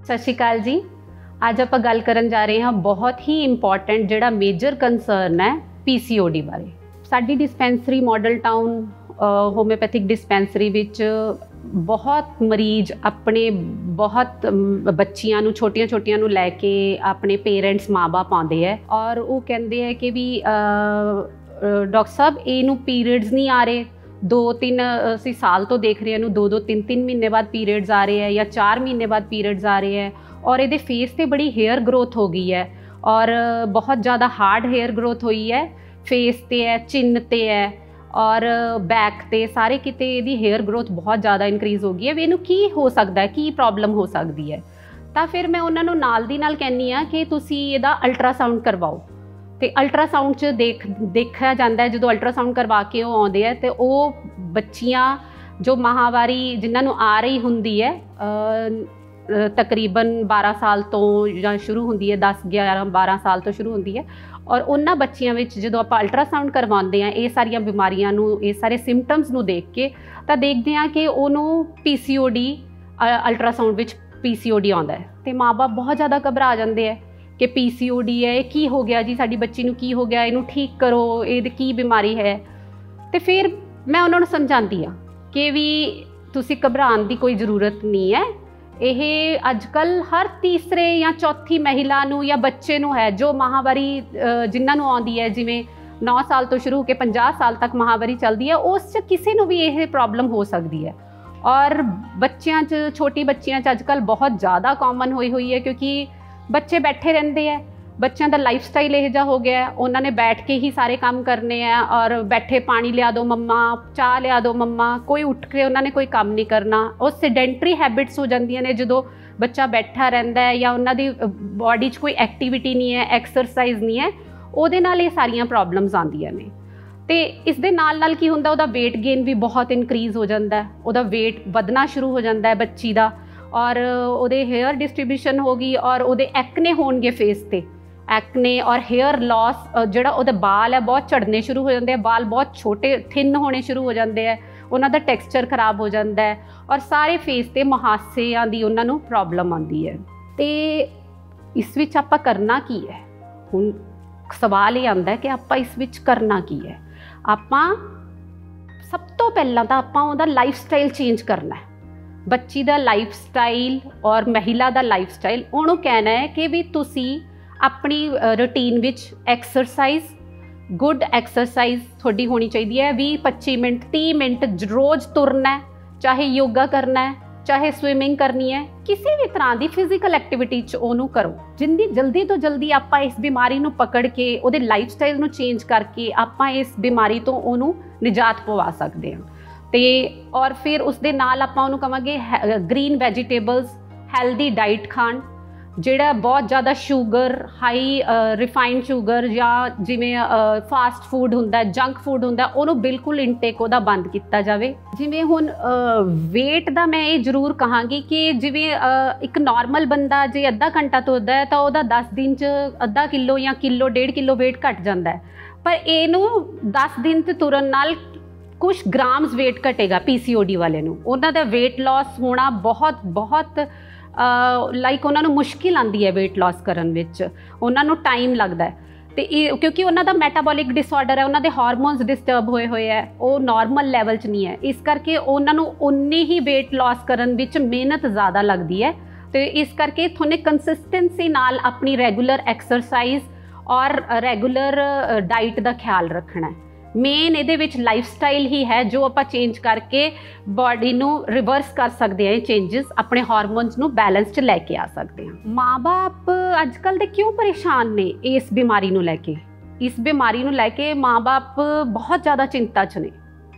सत श्री अकाल जी। अज आप गल करन जा रहे हैं बहुत ही इंपॉर्टेंट जिहड़ा मेजर कंसर्न है PCOD बारे। साडी dispensary model town homeopathic dispensary विच बहुत मरीज अपने बहुत बच्चियां नूं छोटियां छोटियां नूं लैके अपने पेरेंट्स माँ बाप आते हैं और वो कहते हैं कि भी डॉक्टर साहब इनू पीरियड्स नहीं आ रहे, 2-3 असी साल तो देख रहे हैं, 2-3 महीने बाद पीरियड्स आ रहे हैं या 4 महीने बाद पीरियड्स आ रहे हैं और ये फेस पे बड़ी हेयर ग्रोथ हो गई है और बहुत ज़्यादा हार्ड हेयर ग्रोथ हुई है, फेस ते है, चिन ते है और बैक ते सारे किते इहदी हेयर ग्रोथ बहुत ज़्यादा इनक्रीज़ हो गई है। इनू की हो सकता है, की प्रॉब्लम हो सकती है? तो फिर मैं उन्होंने नाल दी नाल कहनी हाँ कि तुसी इहदा अल्ट्रासाउंड करवाओ। तो अल्ट्रासाउंड च देखा जाता है, जो अल्ट्रासाउंड करवा के वो आते हैं तो वो बच्चियाँ जो माहवारी जिन्होंने आ रही होंगी है तकरीबन 12 साल तो या शुरू होंगी है, 10-11-12 साल तो शुरू होंगी है और उन्होंने बच्चियां विच जो आप अल्ट्रासाउंड करवाते हैं ये सारिया बीमारियां ये सारे सिम्पटम्स नूं देख के तो देखते हैं कि उन्होंने PCOD अल्ट्रासाउंड विच PCOD आता है तो माँ बाप बहुत ज़्यादा घबरा जाते हैं कि PCOD है, की हो गया जी, साडी बच्ची नूं की हो गया, इनू ठीक करो, ये की बीमारी है। तो फिर मैं उन्होंने समझाती हाँ कि भी तुसी घबराने की कोई ज़रूरत नहीं है। यह अजकल हर तीसरे या चौथी महिला नूं या बच्चे नूं है जो माहवारी जिन्होंने आती है, जिमें 9 साल तो शुरू होकर 50 साल तक माहवारी चलती है, उस किसी नूं भी यह प्रॉब्लम हो सकती है। और बच्चियां च छोटी बच्चियां च अजकल बहुत ज़्यादा कॉमन हुई है क्योंकि बच्चे बैठे रहते हैं, बच्चों का लाइफ स्टाइल यह हो गया है, उन्होंने बैठ के ही सारे काम करने हैं और बैठे पानी लिया दो मम्मा, चाह लिया दो मम्मा, कोई उठ के उन्होंने कोई काम नहीं करना। और सेडेंटरी हैबिट्स हो जाती ने जो बच्चा बैठा रहता है या उन्होंने बॉडी च कोई एक्टिविटी नहीं है, एक्सरसाइज नहीं है, उहदे नाल ये सारियां प्रॉब्लम्स आंदियां ने। तो इस दे नाल की हुंदा उहदा वेट गेन भी बहुत इनक्रीज़ हो जाता है, उहदा वेट वधना शुरू हो जाता है बच्ची का और उहदे हेयर डिस्ट्रीब्यूशन होगी और उहदे एक्ने होणगे फेस ते, एक्ने और हेयर लॉस, जिहड़ा उहदा बाल है बहुत झड़ने शुरू हो जाते हैं, बाल बहुत छोटे थिन होने शुरू हो जाते हैं, उन्होंने टेक्सचर खराब हो जाता है और सारे फेस ते मुहासियां दी उन्हां नूं प्रॉब्लम आती है। तो इस विच आपां करना की है? हुण सवाल ये आंदा है कि आपां इस विच करना की है? आपां सब तो पहलां तां आपां उहदा लाइफ स्टाइल चेंज करना है। बच्ची का लाइफ स्टाइल और महिला का लाइफ स्टाइल उन्होंने कहना है कि भी तुसी अपनी रूटीन विच एक्सरसाइज, गुड एक्सरसाइज थोड़ी होनी चाहिए है। 20-25 मिनट 30 मिनट रोज़ तुरना है, चाहे योगा करना है, चाहे स्विमिंग करनी है, किसी भी तरह की फिजिकल एक्टिविटी उन्होंने करो। जिंदी जल्दी तो जल्दी आप इस बीमारी को पकड़ के उहदे लाइफ स्टाइल को चेंज करके आप इस बीमारी तो उन्होंने निजात पवा सकते हैं। तो और फिर उस दे नाल आपां उहनूं कहांगे ग्रीन वैजीटेबल्स, हैल्दी डाइट खाण, जिहड़ा बहुत ज़्यादा शुगर, हाई रिफाइंड शुगर या जिमें फास्ट फूड हुंदा है, जंक फूड हुंदा है, उहनूं बिल्कुल इंटेक उहदा बंद किया जाए। जिमें हुण वेट दा मैं ये जरूर कहांगी कि जिमें एक नॉर्मल बंदा जे अद्धा घंटा तुरदा है तो उहदा 10 दिन च अद्धा किलो या किलो 1.5 किलो वेट घट जाता है, पर इनू 10 दिन ते तुरन नाल कुछ ग्राम्स वेट घटेगा। PCOD वाले नूं उन्हां दा वेट लॉस होना बहुत बहुत लाइक उन्होंने मुश्किल आती है वेट लॉस करन विच, उन्होंने टाइम लगता है। तो क्योंकि उन्होंने मैटाबॉलिक डिसऑर्डर है, उन्होंने हार्मोन्स डिस्टर्ब होए हुए है, वो नॉर्मल लैवल च नहीं है, इस करके उन्होंने उन्नी ही वेट लॉस करन विच मेहनत ज़्यादा लगती है। तो इस करके थोड़े कंसिस्टेंसी नाल अपनी रेगूलर एक्सरसाइज और रेगूलर डाइट का ख्याल रखना है। मेन ये लाइफ स्टाइल ही है जो आप चेंज करके बॉडी नू रिवर्स कर सकते हैं, चेंजेस अपने हार्मोन्स नू बैलेंस च लैके आ सकते हैं। माँ बाप अजकल दे क्यों परेशान ने इस बीमारी नू लैके? इस बीमारी नू लैके माँ बाप बहुत ज़्यादा चिंता च ने।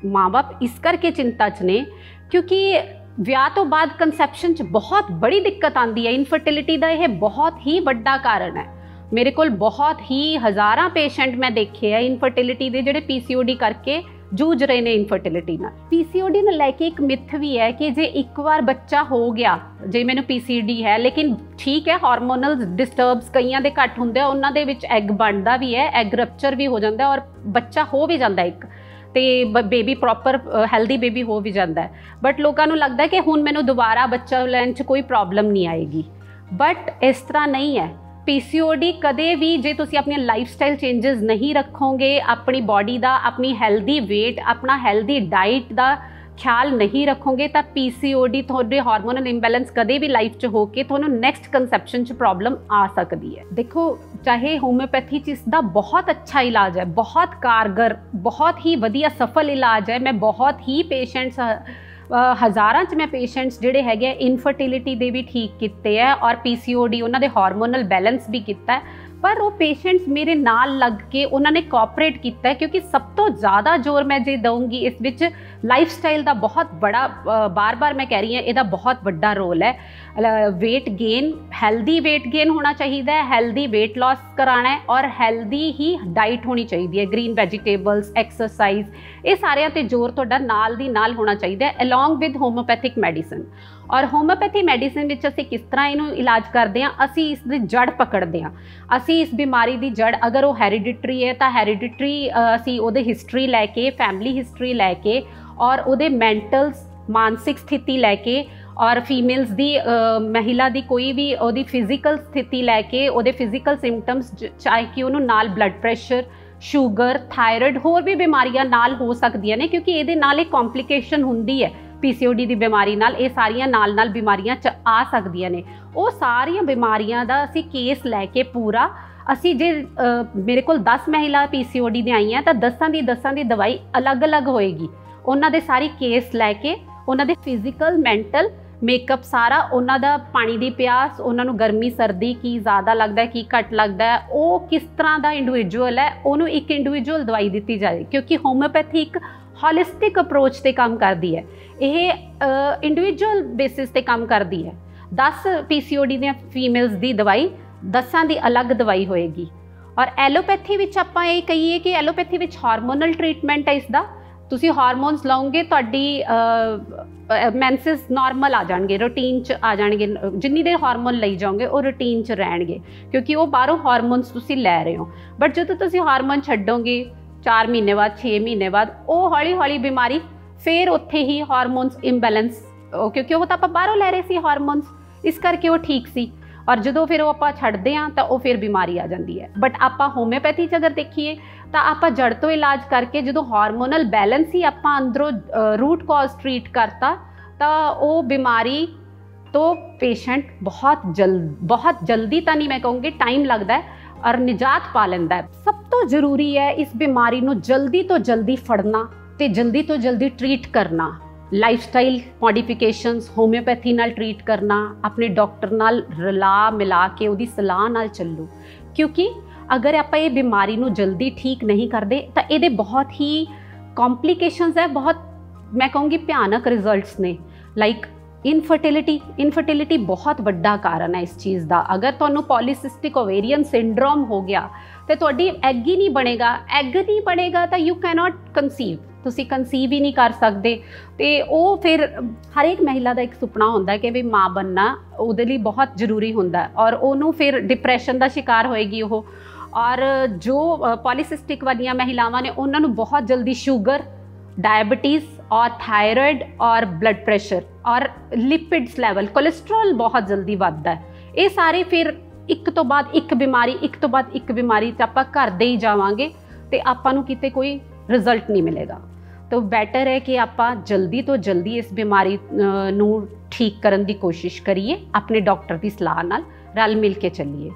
माँ बाप इस करके चिंता च ने क्योंकि विआह तो बाद कंसैप्शन च बहुत बड़ी दिक्कत आती है। इनफर्टिलिटी का यह बहुत ही बड़ा कारण है। मेरे को बहुत ही हज़ारां पेशेंट मैं देखे है इनफर्टिलिटी के जिहड़े PCOD करके जूझ रहे हैं। इनफर्टिलिटी नाल PCOD ने लैके एक मिथ भी है कि जे एक बार बच्चा हो गया, जे मैनू PCOD है लेकिन ठीक है हार्मोनल डिस्टर्ब्स कईयां दे घट हुंदे, उन्हां दे विच एग बनदा भी है, एग रप्चर भी हो जाता है और बच्चा हो भी जाता है एक, तो बेबी प्रॉपर हैल्दी बेबी हो भी जाता है। बट लोगों को लगता है कि हुण मैनू दोबारा बच्चा लैण च कोई प्रॉब्लम नहीं आएगी, बट इस तरह नहीं है। PCOD कदे भी जे तुसी अपनी लाइफस्टाइल चेंजेस नहीं रखोगे, अपनी बॉडी का, अपनी हैल्दी वेट, अपना हैल्दी डाइट का ख्याल नहीं रखोगे तो PCOD थोड़े हार्मोनल इंबैलेंस कदे भी लाइफ च होके थोनों नैक्सट कंसैप्शन च प्रॉब्लम आ सकती है। देखो चाहे होम्योपैथी च इसका बहुत अच्छा इलाज है, बहुत कारगर, बहुत ही वधिया सफल इलाज है। मैं बहुत ही पेशेंट्स हज़ारां च मैं पेशेंट्स जिहड़े हैगे इनफर्टिलिटी दे भी ठीक किते है और PCOD उन्हां दे हार्मोनल बैलेंस भी किया है, पर वो पेशेंट्स मेरे नाल लग के उन्होंने कोऑपरेट किया, क्योंकि सब तो ज़्यादा जोर मैं जे दूँगी इस विच लाइफस्टाइल का बहुत बड़ा, बार बार मैं कह रही हूँ, इसका बहुत बड़ा रोल है। Weight gain, healthy weight gain होना चाहिए, हैल्दी वेट लॉस कराना है और हैल्दी ही डाइट होनी चाहिए, ग्रीन वैजीटेबल्स, एक्सरसाइज, ये सारिਆਂ ते जोर तुहाडा नाल दी नाल होना चाहिए अलॉन्ग विद होम्योपैथिक मैडिसन। और होम्योपैथी मैडिसन विच असीं किस तरह इनू इलाज करते हैं, असीं इस दी जड़ पकड़ते हैं। असीं इस बीमारी की जड़, अगर वो हैरीडिटरी है तो हैरीडिटरी असीं उहदी हिस्टरी लैके, फैमिली हिस्टरी लैके और उहदे मैंटल मानसिक स्थिति लैके और फीमेल्स दी महिला दी कोई भी उहदी फिजिकल स्थिति लैके, उहदे फिजिकल सिम्पटम्स, चाहे कि उन्होंने नाल ब्लड प्रेशर, शुगर, थायराइड, होर भी बीमारियां नाल हो सकदियां ने, क्योंकि ये नाल एक कॉम्प्लीकेशन हुंदी है PCOD की बीमारी नाल। ये सारियां नाल बीमारियां च आ सकदियां ने। वो सारियां बीमारियां दा असीं केस लैके पूरा, असी जे मेरे को 10 महिला PCOD दी आई हैं तो 10 दी दवाई अलग अलग होएगी। उन्हां दे सारी केस लैके, उन्हां दे फिजिकल, मैंटल मेकअप सारा, उन्हां दा पानी दी प्यास, उन्हां नूं गर्मी सर्दी की ज़्यादा लगता है, की घट लगता है, वो किस तरह का इंडिविजुअल है, उन्होंने एक इंडिविजुअल दवाई दी जाए, क्योंकि होम्योपैथी एक हॉलिस्टिक अप्रोच से काम करती है। यह इंडिविजुअल बेसिस ते काम करती है। 10 PCOD दी फीमेल्स की दवाई 10 की अलग दवाई होएगी। और एलोपैथी विच आपां ये कहिए कि एलोपैथी विच हार्मोनल ट्रीटमेंट है इसका, तुसी हार्मोन्स लाओगे तुहाडी मैंसिस नॉर्मल आ जाएंगे, रूटीन च आ जाएंगे, जिन्नी देर हार्मोन लई जाओगे वो रूटीन च रहणगे, क्योंकि वो बाहरों हार्मोन्स तुसी लै रहे हो। बट जो तुसी हार्मोन छड्डोगे 4 महीने बाद, 6 महीने बाद, वो हौली हौली बीमारी फिर उत्थे ही हार्मोन्स इंबैलेंस, क्योंकि वो तो आप बाहरों लै रहे सी हार्मोन्स, इस करके वो ठीक सी, और जो फिर वो आप छड्डते हैं तो वो फिर बीमारी आ जाती है। बट आप होम्योपैथी च अगर देखिए तो आप जड़ तो इलाज करके जो हार्मोनल बैलेंस ही आप अंदरों रूट कॉज ट्रीट करता तो वो बीमारी तो पेशेंट बहुत जल्दी तो नहीं मैं कहूँगी, टाइम लगता है और निजात पा लेंदा है। सब तो जरूरी है इस बीमारी को जल्दी तो जल्दी फड़ना तो जल्दी तो जल्दी ट्रीट करना। लाइफस्टाइल मॉडिफिकेशंस होम्योपैथी नाल ट्रीट करना, अपने डॉक्टर नाल रला मिला के उहदी सलाह नाल चलो, क्योंकि अगर आप ये बीमारी को जल्दी ठीक नहीं करते तो ये बहुत ही कॉम्प्लीकेशंस है, बहुत मैं कहूँगी भयानक रिजल्ट्स ने। लाइक इनफर्टिलिटी बहुत बड़ा कारण है इस चीज़ का। अगर तुहानू पॉलीसिस्टिक ओवेरियन सिंड्रोम हो गया तो तुहाडी एग ही नहीं बनेगा, एग नहीं बनेगा तो यू कैनॉट कंसीव, तुसी कंसीव ही नहीं कर सकते। तो वो फिर हर एक महिला का एक सुपना होता है कि भी माँ बनना उहदे लई बहुत जरूरी होता है, और उन्होंने फिर डिप्रैशन का शिकार होएगी वो। और जो पॉलीसिस्टिक वाली महिलावां ने उन्होंने बहुत जल्दी शुगर, डायबिटीज़ और थायराइड और ब्लड प्रेशर और लिपिड्स लेवल, कोलेस्ट्रॉल बहुत जल्दी बढ़ता है। ये सारे फिर एक तो बाद एक बीमारी, एक तो बाद एक बीमारी आप करते ही जावांगे तो आपां किते कोई रिजल्ट नहीं मिलेगा। तो बैटर है कि आप जल्दी तो जल्दी इस बीमारी नू ठीक करने की कोशिश करिए, अपने डॉक्टर की सलाह नाल रल मिल के चलिए।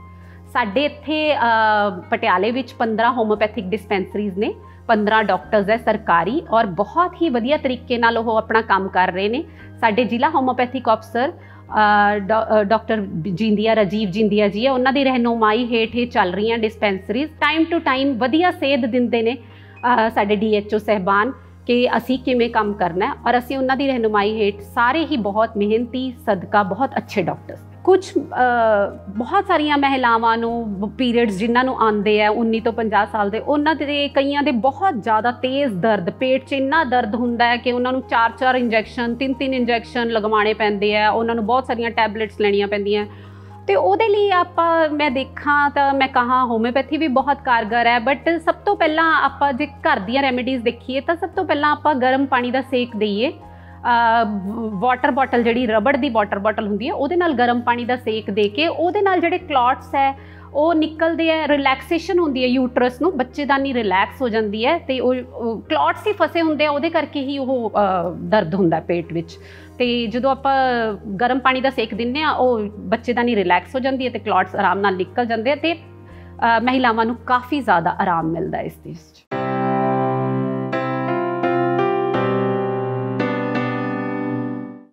साडे इत्थे पटियाले विच 15 होम्योपैथिक डिस्पेंसरीज ने, 15 डॉक्टर्स है सरकारी, और बहुत ही वधिया तरीके नाल वो अपना काम कर रहे हैं। साडे जिला होम्योपैथिक अफसर डॉक्टर जिंदिया, राजीव जिंदिया जी है, उन्हों की रहनुमाई हेठ ही चल रही डिस्पेंसरीज। टाइम टू टाइम वधिया सेध दिंदे ने साडे DHO साहबान कि असी किमें काम करना है, और असी उन्हों की रहनुमाई हेठ सारे ही बहुत मेहनती, सदका बहुत अच्छे डॉक्टर्स। कुछ बहुत सारिया महिलावां नूं पीरियड्स जिन्होंने आते हैं 19 तो 50 साल के, उन्होंने कईयां दे बहुत ज़्यादा तेज़ दर्द, पेट च इन्ना दर्द हुंदा है कि उन्होंने 4-4 इंजैक्शन, 3-3 इंजैक्शन लगवाने पैंदे है, उन्होंने बहुत सारिया टैबलेट्स लैनियां पैंदियां। तो वो लिए आप मैं देखा तो मैं कहा होम्योपैथी भी बहुत कारगर है। बट सब तो पहला आप जे घर दी रेमेडीज़ देखिए तो सब तो पहला आप गर्म पानी का सेक दईए ਵਾਟਰ ਬੋਟਲ, ਜਿਹੜੀ ਰਬੜ ਦੀ ਵਾਟਰ ਬੋਟਲ ਹੁੰਦੀ ਹੈ, ਉਹਦੇ ਨਾਲ ਗਰਮ ਪਾਣੀ ਦਾ ਸੇਕ ਦੇ ਕੇ ਉਹਦੇ ਨਾਲ ਜਿਹੜੇ ਕਲੌਟਸ ਹੈ ਉਹ ਨਿਕਲਦੇ ਹੈ, ਰਿਲੈਕਸੇਸ਼ਨ ਹੁੰਦੀ ਹੈ ਯੂਟਰਸ ਨੂੰ, ਬੱਚੇਦਾਨੀ ਰਿਲੈਕਸ ਹੋ ਜਾਂਦੀ ਹੈ ਤੇ ਉਹ ਕਲੌਟਸ ਹੀ ਫਸੇ ਹੁੰਦੇ ਆ, ਉਹਦੇ ਕਰਕੇ ਹੀ ਉਹ ਦਰਦ ਹੁੰਦਾ ਪੇਟ ਵਿੱਚ। ਤੇ ਜਦੋਂ ਆਪਾਂ ਗਰਮ ਪਾਣੀ ਦਾ ਸੇਕ ਦਿੰਦੇ ਆ, ਉਹ ਬੱਚੇਦਾਨੀ ਰਿਲੈਕਸ ਹੋ ਜਾਂਦੀ ਹੈ ਤੇ ਕਲੌਟਸ ਆਰਾਮ ਨਾਲ ਨਿਕਲ ਜਾਂਦੇ ਆ ਤੇ ਮਹਿਲਾਵਾਂ ਨੂੰ ਕਾਫੀ ਜ਼ਿਆਦਾ ਆਰਾਮ ਮਿਲਦਾ ਇਸ ਚੀਜ਼ 'ਚ।